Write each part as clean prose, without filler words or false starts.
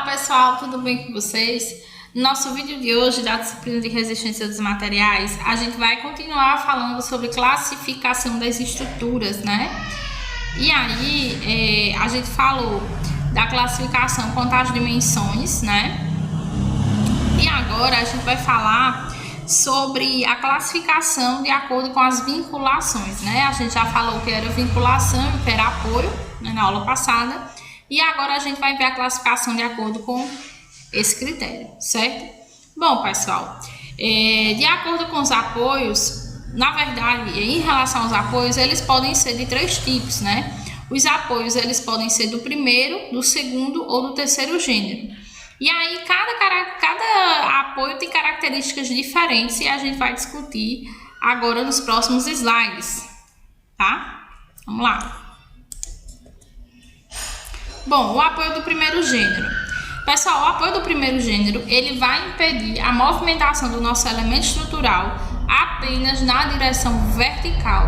pessoal, tudo bem com vocês? No nosso vídeo de hoje da disciplina de resistência dos materiais, a gente vai continuar falando sobre classificação das estruturas, né? E aí, a gente falou da classificação quanto às dimensões, né? E agora a gente vai falar sobre a classificação de acordo com as vinculações, né? A gente já falou que era vinculação e que era apoio, né, na aula passada. E agora a gente vai ver a classificação de acordo com esse critério, certo? Bom, pessoal, de acordo com os apoios, na verdade, em relação aos apoios, eles podem ser de três tipos, né? Os apoios, eles podem ser do primeiro, do segundo ou do terceiro gênero. E aí, cada apoio tem características diferentes e a gente vai discutir agora nos próximos slides, tá? Vamos lá. Bom, o apoio do primeiro gênero. Pessoal, o apoio do primeiro gênero, ele vai impedir a movimentação do nosso elemento estrutural apenas na direção vertical.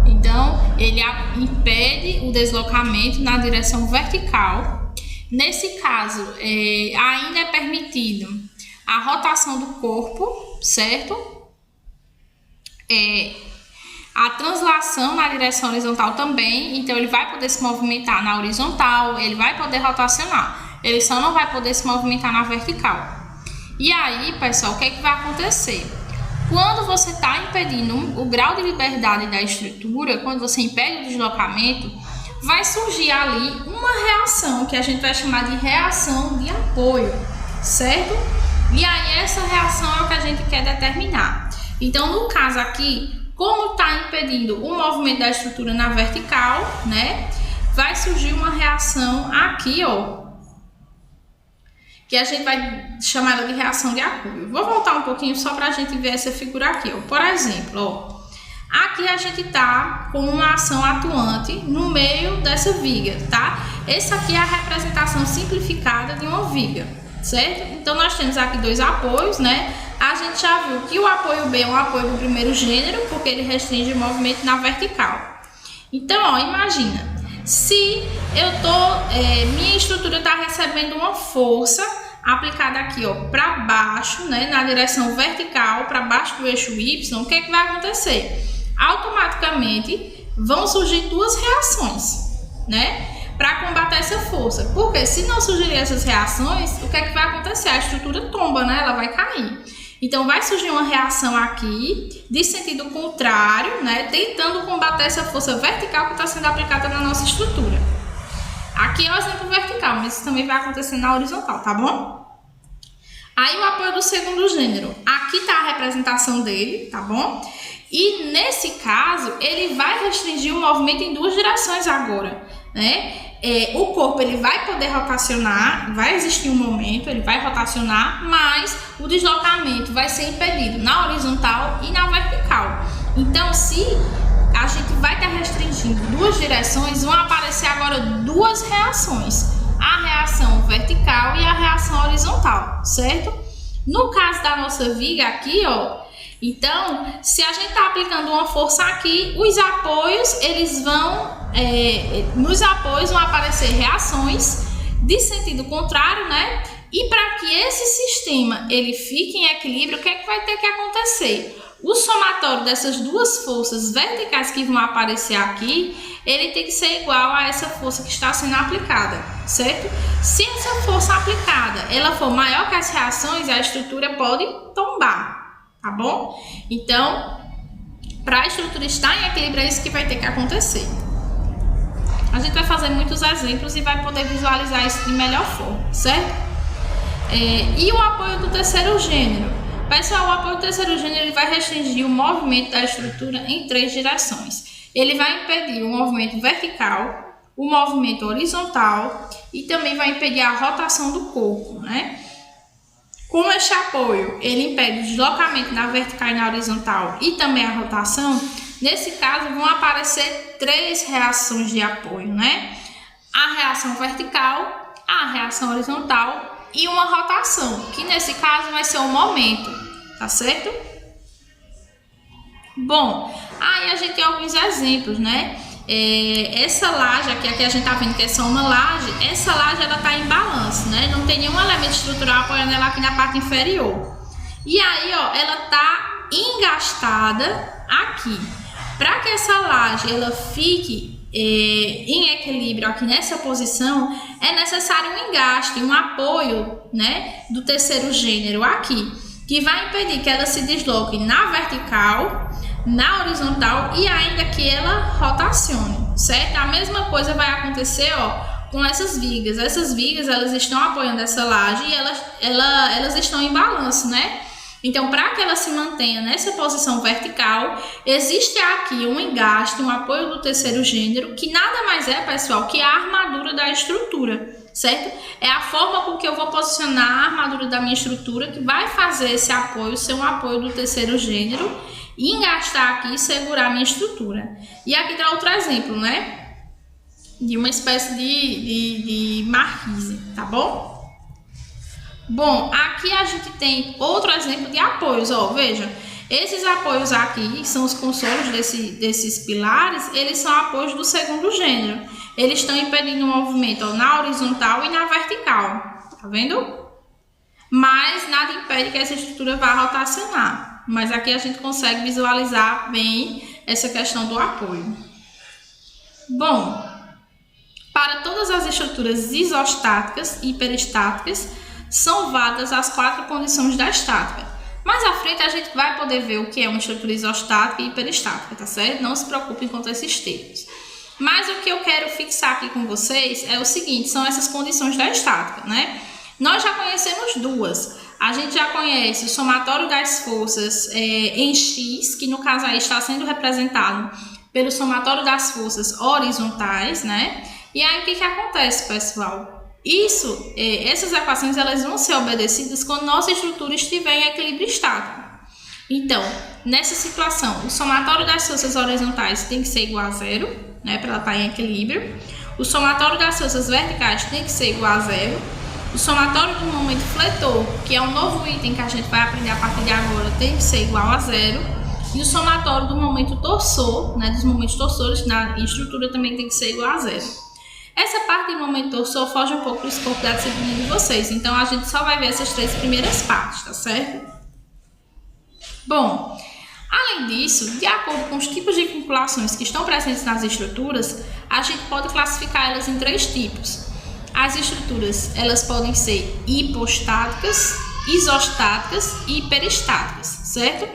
Então, ele impede o deslocamento na direção vertical. Nesse caso, ainda é permitido a rotação do corpo, certo? A translação na direção horizontal também, então ele vai poder se movimentar na horizontal, ele vai poder rotacionar, ele só não vai poder se movimentar na vertical. E aí, pessoal, o que é que vai acontecer? Quando você está impedindo o grau de liberdade da estrutura, quando você impede o deslocamento, vai surgir ali uma reação que a gente vai chamar de reação de apoio, certo? E aí essa reação é o que a gente quer determinar. Então, no caso aqui, como está impedindo o movimento da estrutura na vertical, né? Vai surgir uma reação aqui, ó, que a gente vai chamar ela de reação de apoio. Vou voltar um pouquinho só para a gente ver essa figura aqui, ó. Por exemplo, ó, aqui a gente tá com uma ação atuante no meio dessa viga, tá? Essa aqui é a representação simplificada de uma viga, certo? Então, nós temos aqui dois apoios, né? A gente já viu que o apoio B é um apoio do primeiro gênero, porque ele restringe o movimento na vertical. Então, ó, imagina, se minha estrutura está recebendo uma força aplicada aqui, ó, para baixo, né, na direção vertical, para baixo do eixo Y, o que é que vai acontecer? Automaticamente vão surgir duas reações, né, para combater essa força. Porque se não surgirem essas reações, o que é que vai acontecer? A estrutura tomba, né, ela vai cair. Então, vai surgir uma reação aqui de sentido contrário, né, tentando combater essa força vertical que está sendo aplicada na nossa estrutura. Aqui é o exemplo vertical, mas isso também vai acontecer na horizontal, tá bom? Aí, o apoio do segundo gênero. Aqui está a representação dele, tá bom? E, nesse caso, ele vai restringir o movimento em duas direções agora, né? O corpo ele vai poder rotacionar, vai existir um momento, ele vai rotacionar, mas o deslocamento vai ser impedido na horizontal e na vertical. Então, se a gente vai estar restringindo duas direções, vão aparecer agora duas reações, a reação vertical e a reação horizontal, certo? No caso da nossa viga aqui, ó, então, se a gente está aplicando uma força aqui, os apoios, eles nos apoios vão aparecer reações de sentido contrário, né? E para que esse sistema ele fique em equilíbrio, o que é que vai ter que acontecer? O somatório dessas duas forças verticais que vão aparecer aqui, ele tem que ser igual a essa força que está sendo aplicada, certo? Se essa força aplicada ela for maior que as reações, a estrutura pode tombar. Tá bom? Então, para a estrutura estar em equilíbrio, é isso que vai ter que acontecer. A gente vai fazer muitos exemplos e vai poder visualizar isso de melhor forma, certo? E o apoio do terceiro gênero. Pessoal, o apoio do terceiro gênero ele vai restringir o movimento da estrutura em três direções. Ele vai impedir o movimento vertical, o movimento horizontal e também vai impedir a rotação do corpo, né? Com este apoio, ele impede o deslocamento na vertical e na horizontal e também a rotação. Nesse caso, vão aparecer três reações de apoio, né? A reação vertical, a reação horizontal e uma rotação, que nesse caso vai ser o momento, tá certo? Bom, aí a gente tem alguns exemplos, né? Essa laje aqui a gente tá vendo que é só uma laje, essa laje ela tá em balanço, né? né? Não tem nenhum elemento estrutural apoiando ela aqui na parte inferior. E aí, ó, ela tá engastada aqui. Para que essa laje ela fique em equilíbrio aqui nessa posição, é necessário um engaste, um apoio, né, do terceiro gênero aqui, que vai impedir que ela se desloque na vertical, na horizontal e ainda que ela rotacione, certo? A mesma coisa vai acontecer, ó, com essas vigas. Essas vigas, elas estão apoiando essa laje e elas estão em balanço, né? Então, para que ela se mantenha nessa posição vertical, existe aqui um engaste, um apoio do terceiro gênero, que nada mais é, pessoal, que a armadura da estrutura, certo? É a forma com que eu vou posicionar a armadura da minha estrutura que vai fazer esse apoio ser um apoio do terceiro gênero, engastar aqui e segurar a minha estrutura. E aqui dá outro exemplo, né? De uma espécie de marquise, tá bom? Bom, aqui a gente tem outro exemplo de apoios, ó, veja, esses apoios aqui são os consolos desses pilares, eles são apoios do segundo gênero, eles estão impedindo o movimento, ó, na horizontal e na vertical, tá vendo? Mas nada impede que essa estrutura vá rotacionar, mas aqui a gente consegue visualizar bem essa questão do apoio. Bom, para todas as estruturas isostáticas e hiperestáticas, são válidas as 4 condições da estática. Mais à frente a gente vai poder ver o que é uma estrutura isostática e hiperestática, tá certo? Não se preocupem com esses termos. Mas o que eu quero fixar aqui com vocês é o seguinte, são essas condições da estática, né? Nós já conhecemos duas. A gente já conhece o somatório das forças em X, que no caso aí está sendo representado pelo somatório das forças horizontais, né? E aí o que acontece, pessoal? Essas equações elas vão ser obedecidas quando nossa estrutura estiver em equilíbrio estático. Então, nessa situação, o somatório das forças horizontais tem que ser igual a 0, né, para ela estar em equilíbrio. O somatório das forças verticais tem que ser igual a 0. O somatório do momento fletor, que é um novo item que a gente vai aprender a partir de agora, tem que ser igual a 0. E o somatório do momento torsor, né, dos momentos torsores na estrutura também tem que ser igual a 0. Essa parte do momento torsor foge um pouco do escopo da disciplina de vocês, então a gente só vai ver essas 3 primeiras partes, tá certo? Bom, além disso, de acordo com os tipos de vinculações que estão presentes nas estruturas, a gente pode classificar elas em 3 tipos. As estruturas, elas podem ser hipostáticas, isostáticas e hiperestáticas, certo?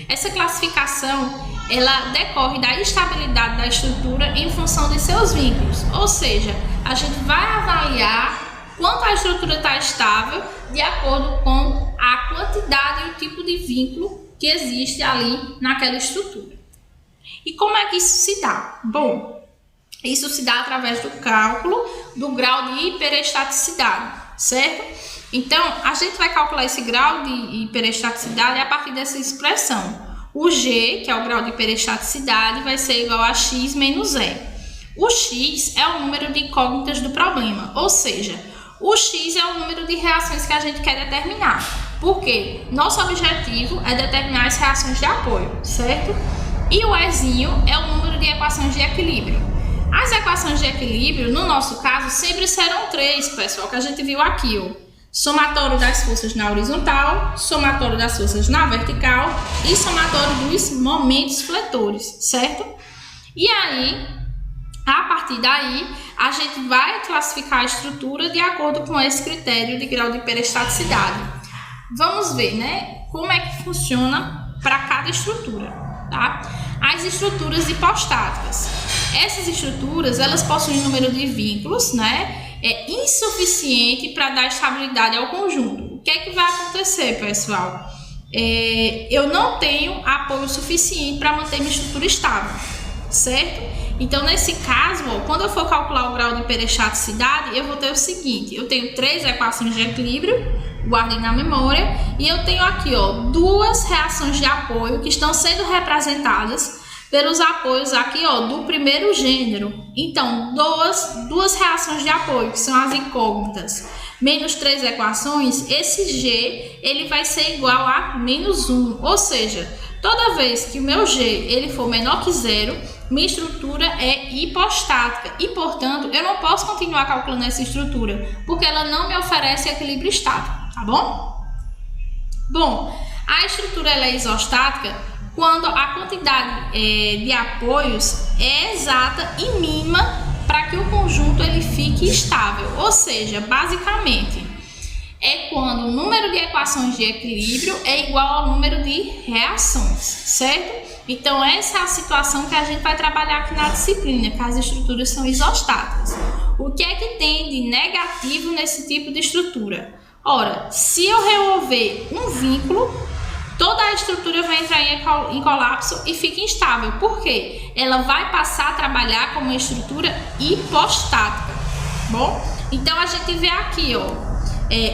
Essa classificação ela decorre da estabilidade da estrutura em função de seus vínculos, ou seja, a gente vai avaliar quanto a estrutura está estável de acordo com a quantidade e o tipo de vínculo que existe ali naquela estrutura. E como é que isso se dá? Bom, isso se dá através do cálculo do grau de hiperestaticidade, certo? Então, a gente vai calcular esse grau de hiperestaticidade a partir dessa expressão. O G, que é o grau de hiperestaticidade, vai ser igual a x menos E. O x é o número de incógnitas do problema, ou seja, o x é o número de reações que a gente quer determinar. Porque nosso objetivo é determinar as reações de apoio, certo? E o Ezinho é o número de equações de equilíbrio. As equações de equilíbrio, no nosso caso, sempre serão 3, pessoal, que a gente viu aqui, ó. Somatório das forças na horizontal, somatório das forças na vertical e somatório dos momentos fletores, certo? E aí, a partir daí, a gente vai classificar a estrutura de acordo com esse critério de grau de hiperestaticidade. Vamos ver, né, como é que funciona para cada estrutura, tá? As estruturas hipostáticas. Essas estruturas, elas possuem um número de vínculos, né? É insuficiente para dar estabilidade ao conjunto. O que é que vai acontecer, pessoal? Eu não tenho apoio suficiente para manter minha estrutura estável, certo? Então, nesse caso, ó, quando eu for calcular o grau de hiperestaticidade, eu vou ter o seguinte, eu tenho 3 equações de equilíbrio, guardem na memória, e eu tenho aqui, ó, 2 reações de apoio que estão sendo representadas pelos apoios aqui, ó, do primeiro gênero. Então, duas reações de apoio, que são as incógnitas, menos 3 equações, esse G, ele vai ser igual a menos 1. Ou seja, toda vez que o meu G, ele for menor que 0, minha estrutura é hipostática e, portanto, eu não posso continuar calculando essa estrutura, porque ela não me oferece equilíbrio estático, tá bom? Bom, a estrutura ela é isostática quando a quantidade de apoios é exata e mínima para que o conjunto ele fique estável, ou seja, basicamente é quando o número de equações de equilíbrio é igual ao número de reações, certo? Então essa é a situação que a gente vai trabalhar aqui na disciplina, que as estruturas são isostáticas. O que é que tem de negativo nesse tipo de estrutura? Ora, se eu remover um vínculo, toda a estrutura vai entrar em colapso e fica instável. Por quê? Ela vai passar a trabalhar como uma estrutura hipostática. Bom, então a gente vê aqui, ó,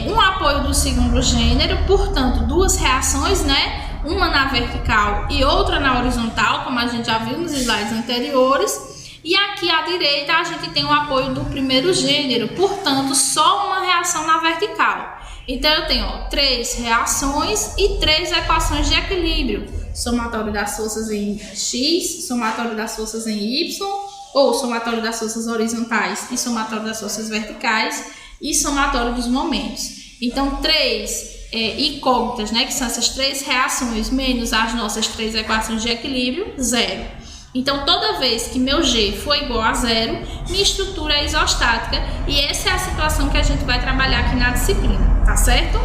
um apoio do segundo gênero, portanto, duas reações, né? Uma na vertical e outra na horizontal, como a gente já viu nos slides anteriores. E aqui à direita a gente tem o apoio do primeiro gênero, portanto, só uma reação na vertical. Então eu tenho, ó, 3 reações e 3 equações de equilíbrio. Somatório das forças em X, somatório das forças em Y, ou somatório das forças horizontais e somatório das forças verticais, e somatório dos momentos. Então, 3 incógnitas, né, que são essas 3 reações, menos as nossas 3 equações de equilíbrio, 0. Então, toda vez que meu G for igual a 0, minha estrutura é isostática, e essa é a situação que a gente vai trabalhar aqui na disciplina, tá certo?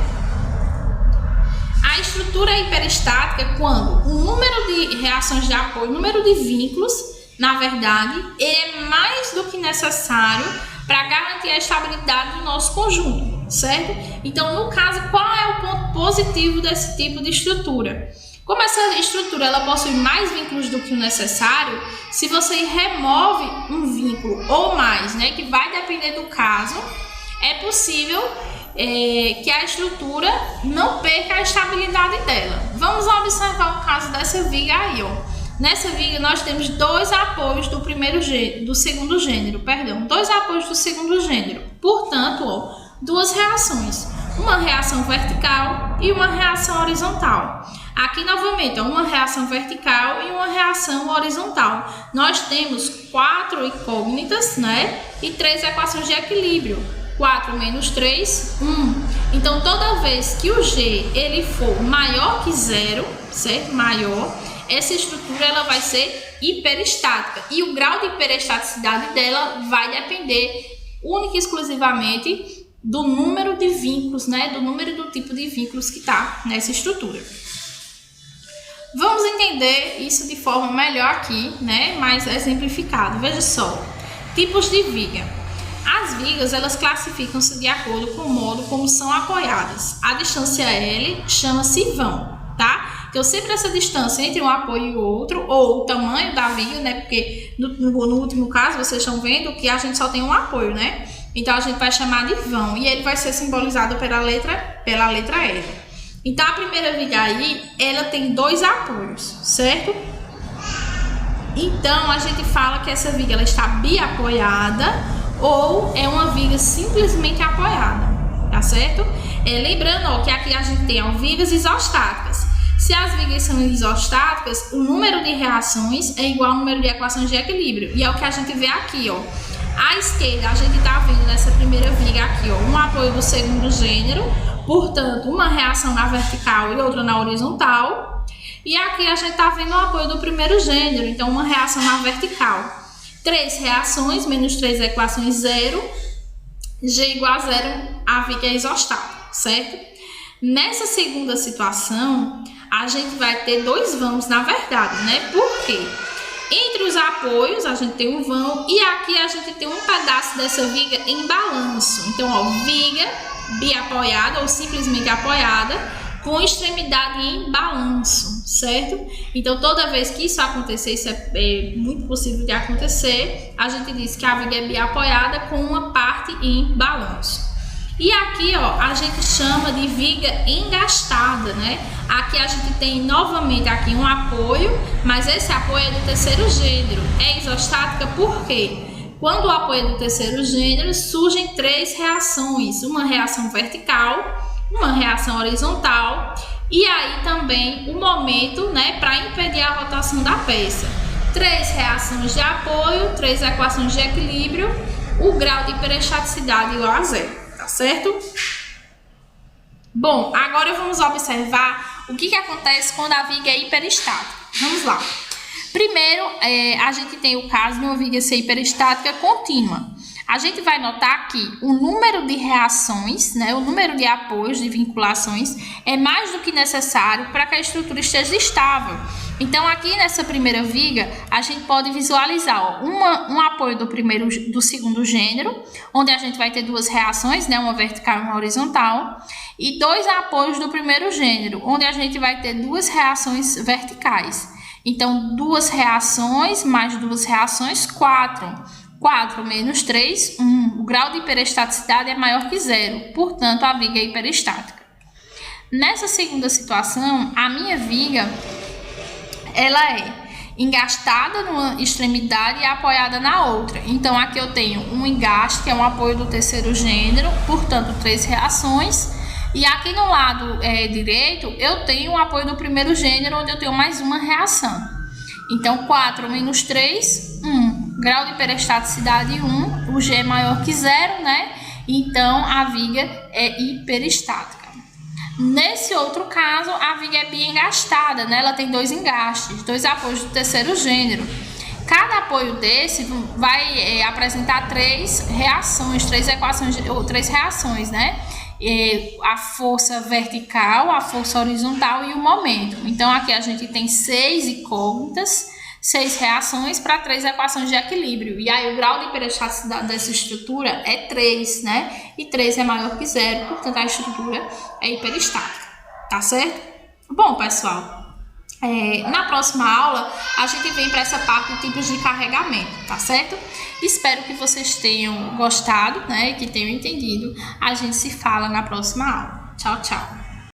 A estrutura é hiperestática é quando o número de reações de apoio, o número de vínculos, na verdade, é mais do que necessário para garantir a estabilidade do nosso conjunto, certo? Então, no caso, qual é o ponto positivo desse tipo de estrutura? Como essa estrutura ela possui mais vínculos do que o necessário, se você remove um vínculo ou mais, né, que vai depender do caso, é possível que a estrutura não perca a estabilidade dela. Vamos observar o caso dessa viga aí, ó. Nessa viga nós temos 2 apoios do segundo gênero, perdão, 2 apoios do segundo gênero. Portanto, ó, 2 reações, uma reação vertical e uma reação horizontal. Aqui novamente, ó, uma reação vertical e uma reação horizontal. Nós temos 4 incógnitas, né, e 3 equações de equilíbrio. 4 menos 3, 1. Então, toda vez que o G ele for maior que 0, certo? Maior, essa estrutura ela vai ser hiperestática. E o grau de hiperestaticidade dela vai depender única e exclusivamente do número de vínculos, né? Do número do tipo de vínculos que está nessa estrutura. Vamos entender isso de forma melhor aqui, né? Mais exemplificado. Veja só, tipos de viga. As vigas, elas classificam-se de acordo com o modo como são apoiadas. A distância L chama-se vão, tá? Então, sempre essa distância entre um apoio e outro, ou o tamanho da viga, né? Porque no último caso, vocês estão vendo que a gente só tem um apoio, né? Então, a gente vai chamar de vão, e ele vai ser simbolizado pela letra L. Então, a primeira viga aí, ela tem 2 apoios, certo? Então, a gente fala que essa viga ela está biapoiada, ou é uma viga simplesmente apoiada, tá certo? Lembrando, ó, que aqui a gente tem, ó, vigas isostáticas. Se as vigas são isostáticas, o número de reações é igual ao número de equações de equilíbrio. E é o que a gente vê aqui, ó. À esquerda, a gente está vendo nessa primeira viga aqui, ó, um apoio do segundo gênero, portanto, uma reação na vertical e outra na horizontal. E aqui a gente está vendo o apoio do primeiro gênero, então uma reação na vertical. 3 reações, menos 3 equações, 0. G igual a 0, a viga é isostática, certo? Nessa segunda situação, a gente vai ter 2 vãos, na verdade, né? Por quê? Entre os apoios, a gente tem um vão e aqui a gente tem um pedaço dessa viga em balanço. Então, ó, viga biapoiada ou simplesmente apoiada, com extremidade em balanço, certo? Então, toda vez que isso acontecer, isso é muito possível de acontecer, a gente diz que a viga é biapoiada com uma parte em balanço. E aqui, ó, a gente chama de viga engastada, né? Aqui a gente tem novamente aqui um apoio, mas esse apoio é do terceiro gênero. É isostática por quê? Quando o apoio é do terceiro gênero, surgem 3 reações, uma reação vertical, uma reação horizontal e aí também o momento, né, para impedir a rotação da peça. 3 reações de apoio, 3 equações de equilíbrio, o grau de hiperestaticidade igual a 0, tá certo? Bom, agora vamos observar o que acontece quando a viga é hiperestática. Vamos lá. Primeiro, a gente tem o caso de uma viga ser hiperestática contínua. A gente vai notar que o número de reações, né, o número de apoios, de vinculações, é mais do que necessário para que a estrutura esteja estável. Então, aqui nessa primeira viga, a gente pode visualizar um apoio do segundo gênero, onde a gente vai ter 2 reações, né, uma vertical e uma horizontal, e 2 apoios do primeiro gênero, onde a gente vai ter 2 reações verticais. Então, 2 reações mais 2 reações, 4. 4 menos 3, 1. O grau de hiperestaticidade é maior que 0, portanto, a viga é hiperestática. Nessa segunda situação, a minha viga ela é engastada numa extremidade e apoiada na outra. Então, aqui eu tenho um engaste, que é um apoio do terceiro gênero, portanto, 3 reações. E aqui no lado direito, eu tenho um apoio do primeiro gênero, onde eu tenho mais uma reação. Então, 4 menos 3, 1. Grau de hiperestaticidade 1, o G é maior que 0, né? Então, a viga é hiperestática. Nesse outro caso, a viga é biengastada, né? Ela tem 2 engastes, 2 apoios do terceiro gênero. Cada apoio desse vai apresentar 3 reações, 3 equações, ou 3 reações, né? A força vertical, a força horizontal e o momento. Então, aqui a gente tem 6 incógnitas, 6 reações para 3 equações de equilíbrio. E aí o grau de hiperestaticidade dessa estrutura é 3, né? E 3 é maior que 0, portanto a estrutura é hiperestática, tá certo? Bom, pessoal, na próxima aula a gente vem para essa parte de tipos de carregamento, tá certo? Espero que vocês tenham gostado, né? Que tenham entendido. A gente se fala na próxima aula. Tchau, tchau.